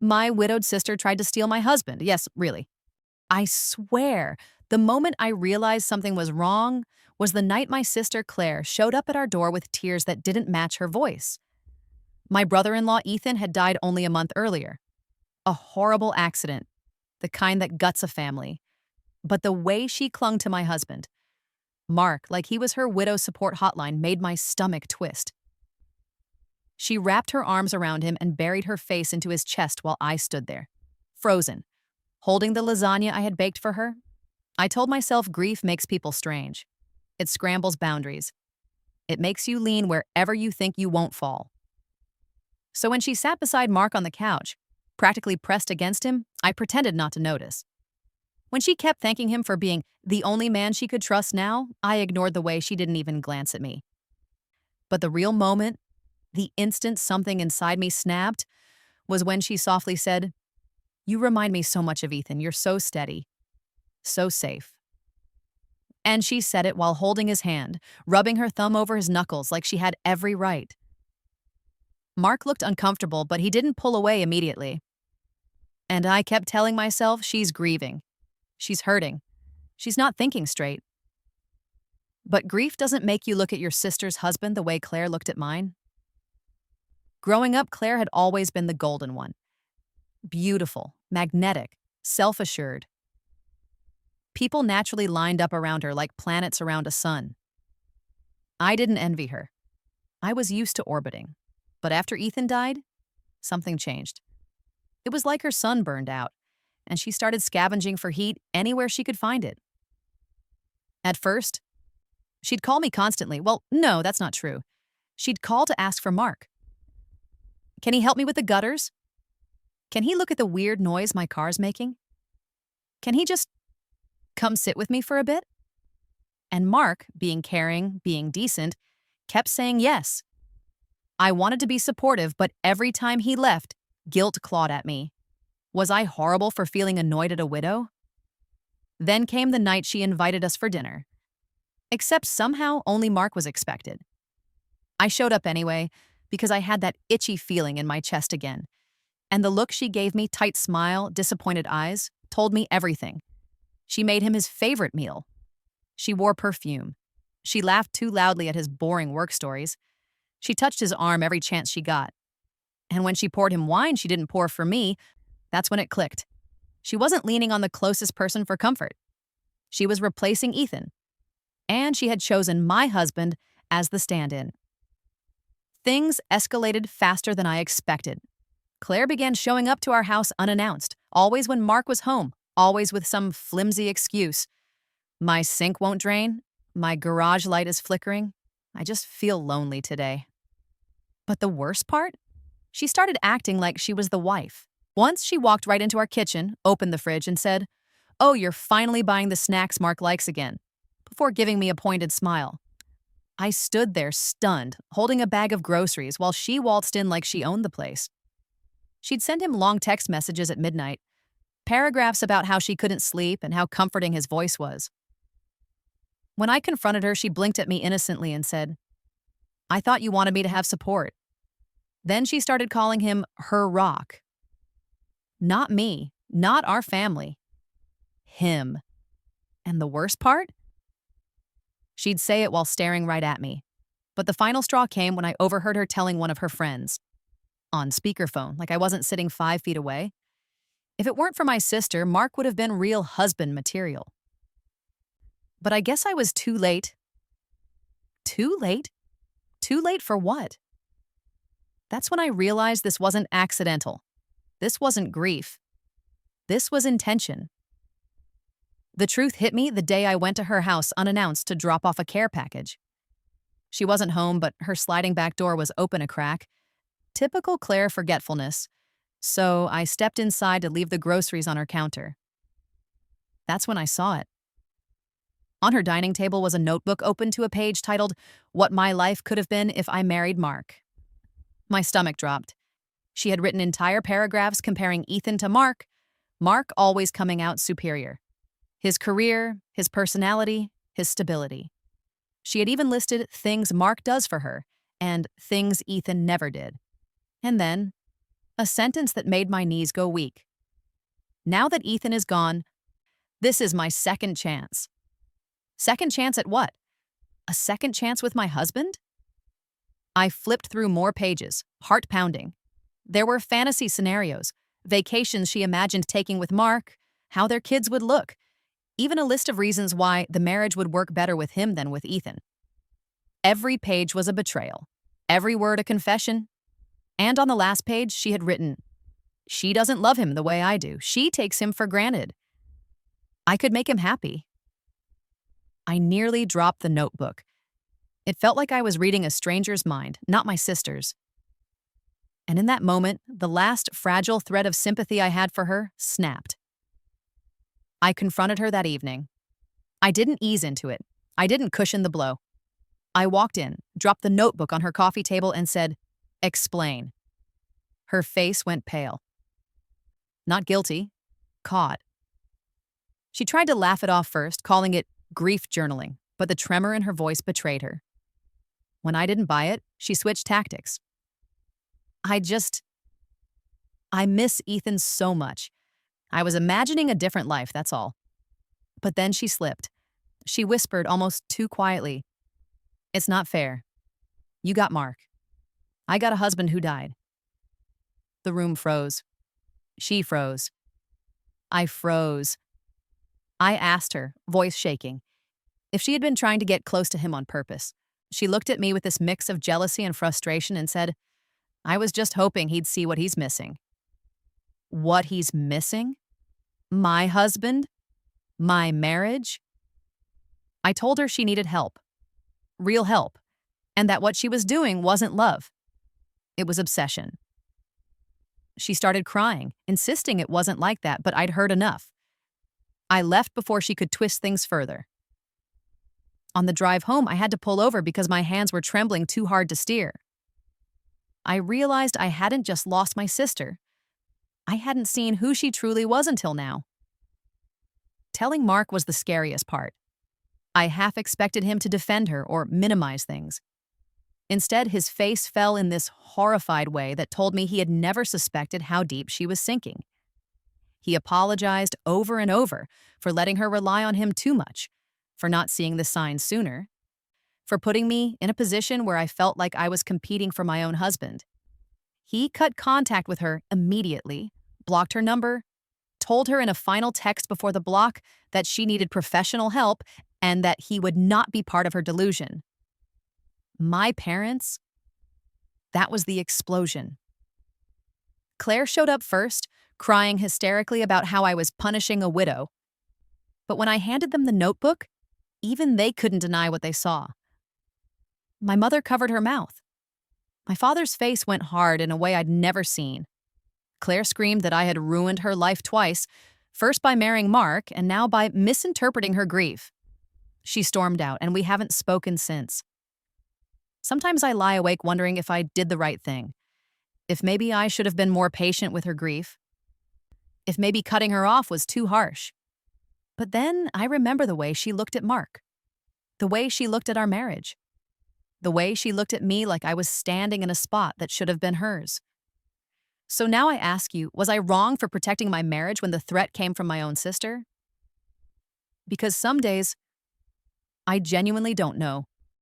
My widowed sister tried to steal my husband. Yes, really. I swear, the moment I realized something was wrong was the night my sister Claire showed up at our door with tears that didn't match her voice. My brother-in-law Ethan had died only a month earlier. A horrible accident, the kind that guts a family. But the way she clung to my husband, Mark, like he was her widow support hotline, made my stomach twist. She wrapped her arms around him and buried her face into his chest while I stood there, frozen, holding the lasagna I had baked for her. I told myself grief makes people strange. It scrambles boundaries. It makes you lean wherever you think you won't fall. So when she sat beside Mark on the couch, practically pressed against him, I pretended not to notice. When she kept thanking him for being the only man she could trust now, I ignored the way she didn't even glance at me. But the real moment, the instant something inside me snapped, was when she softly said, "You remind me so much of Ethan. You're so steady, so safe." And she said it while holding his hand, rubbing her thumb over his knuckles like she had every right. Mark looked uncomfortable, but he didn't pull away immediately. And I kept telling myself she's grieving. She's hurting. She's not thinking straight. But grief doesn't make you look at your sister's husband the way Claire looked at mine. Growing up, Claire had always been the golden one. Beautiful, magnetic, self-assured. People naturally lined up around her like planets around a sun. I didn't envy her. I was used to orbiting. But after Ethan died, something changed. It was like her sun burned out, and she started scavenging for heat anywhere she could find it. At first, she'd call me constantly. Well, no, that's not true. She'd call to ask for Mark. Can he help me with the gutters? Can he look at the weird noise my car's making? Can he just come sit with me for a bit? And Mark, being caring, being decent, kept saying yes. I wanted to be supportive, but every time he left, guilt clawed at me. Was I horrible for feeling annoyed at a widow? Then came the night she invited us for dinner. Except somehow only Mark was expected. I showed up anyway, because I had that itchy feeling in my chest again. And the look she gave me, tight smile, disappointed eyes, told me everything. She made him his favorite meal. She wore perfume. She laughed too loudly at his boring work stories. She touched his arm every chance she got. And when she poured him wine she didn't pour for me, that's when it clicked. She wasn't leaning on the closest person for comfort. She was replacing Ethan. And she had chosen my husband as the stand-in. Things escalated faster than I expected. Claire began showing up to our house unannounced, always when Mark was home, always with some flimsy excuse. My sink won't drain. My garage light is flickering. I just feel lonely today. But the worst part? She started acting like she was the wife. Once she walked right into our kitchen, opened the fridge, and said, "Oh, you're finally buying the snacks Mark likes again," before giving me a pointed smile. I stood there stunned, holding a bag of groceries while she waltzed in like she owned the place. She'd send him long text messages at midnight, paragraphs about how she couldn't sleep and how comforting his voice was. When I confronted her, she blinked at me innocently and said, "I thought you wanted me to have support." Then she started calling him her rock. Not me, not our family. Him. And the worst part? She'd say it while staring right at me. But the final straw came when I overheard her telling one of her friends. On speakerphone, like I wasn't sitting 5 feet away. If it weren't for my sister, Mark would have been real husband material. But I guess I was too late. Too late? Too late for what? That's when I realized this wasn't accidental. This wasn't grief. This was intention. The truth hit me the day I went to her house unannounced to drop off a care package. She wasn't home, but her sliding back door was open a crack. Typical Claire forgetfulness. So I stepped inside to leave the groceries on her counter. That's when I saw it. On her dining table was a notebook open to a page titled, "What My Life Could Have Been If I Married Mark." My stomach dropped. She had written entire paragraphs comparing Ethan to Mark, Mark always coming out superior. His career, his personality, his stability. She had even listed things Mark does for her and things Ethan never did. And then, a sentence that made my knees go weak. Now that Ethan is gone, this is my second chance. Second chance at what? A second chance with my husband? I flipped through more pages, heart pounding. There were fantasy scenarios, vacations she imagined taking with Mark, how their kids would look, even a list of reasons why the marriage would work better with him than with Ethan. Every page was a betrayal, every word a confession. And on the last page, she had written, "She doesn't love him the way I do. She takes him for granted. I could make him happy." I nearly dropped the notebook. It felt like I was reading a stranger's mind, not my sister's. And in that moment, the last fragile thread of sympathy I had for her snapped. I confronted her that evening. I didn't ease into it. I didn't cushion the blow. I walked in, dropped the notebook on her coffee table, and said, "Explain." Her face went pale. Not guilty, caught. She tried to laugh it off first, calling it grief journaling, but the tremor in her voice betrayed her. When I didn't buy it, she switched tactics. I miss Ethan so much. I was imagining a different life, that's all. But then she slipped. She whispered almost too quietly, "It's not fair. You got Mark. I got a husband who died." The room froze. She froze. I froze. I asked her, voice shaking, if she had been trying to get close to him on purpose. She looked at me with this mix of jealousy and frustration and said, "I was just hoping he'd see what he's missing." What he's missing? My husband? My marriage? I told her she needed help. Real help. And that what she was doing wasn't love. It was obsession. She started crying, insisting it wasn't like that, but I'd heard enough. I left before she could twist things further. On the drive home, I had to pull over because my hands were trembling too hard to steer. I realized I hadn't just lost my sister. I hadn't seen who she truly was until now. Telling Mark was the scariest part. I half expected him to defend her or minimize things. Instead, his face fell in this horrified way that told me he had never suspected how deep she was sinking. He apologized over and over for letting her rely on him too much, for not seeing the signs sooner, for putting me in a position where I felt like I was competing for my own husband. He cut contact with her immediately, blocked her number, told her in a final text before the block that she needed professional help and that he would not be part of her delusion. My parents? That was the explosion. Claire showed up first, crying hysterically about how I was punishing a widow. But when I handed them the notebook, even they couldn't deny what they saw. My mother covered her mouth. My father's face went hard in a way I'd never seen. Claire screamed that I had ruined her life twice, first by marrying Mark and now by misinterpreting her grief. She stormed out, and we haven't spoken since. Sometimes I lie awake wondering if I did the right thing, if maybe I should have been more patient with her grief, if maybe cutting her off was too harsh. But then I remember the way she looked at Mark, the way she looked at our marriage, the way she looked at me like I was standing in a spot that should have been hers. So now I ask you, was I wrong for protecting my marriage when the threat came from my own sister? Because some days, I genuinely don't know.